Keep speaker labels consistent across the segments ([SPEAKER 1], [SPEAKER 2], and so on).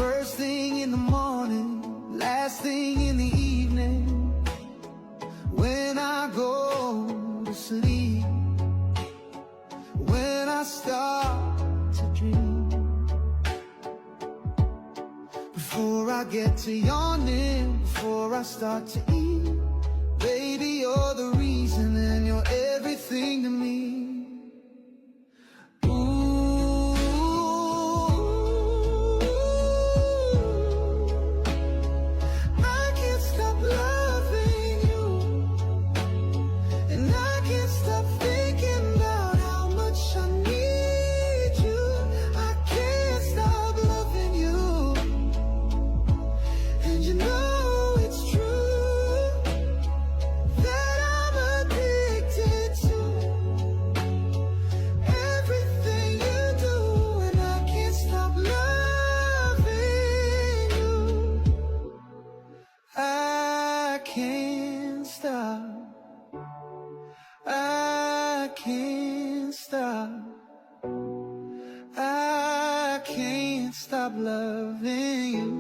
[SPEAKER 1] First thing in the morning, last thing in the evening, when I go to sleep, when I start to dream, before I get to yawning, before I start to eat. Baby, you're the reason and you're everything to me. I can't stop. I can't stop. I can't stop loving you,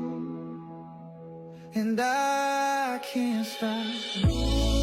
[SPEAKER 1] and I can't stop.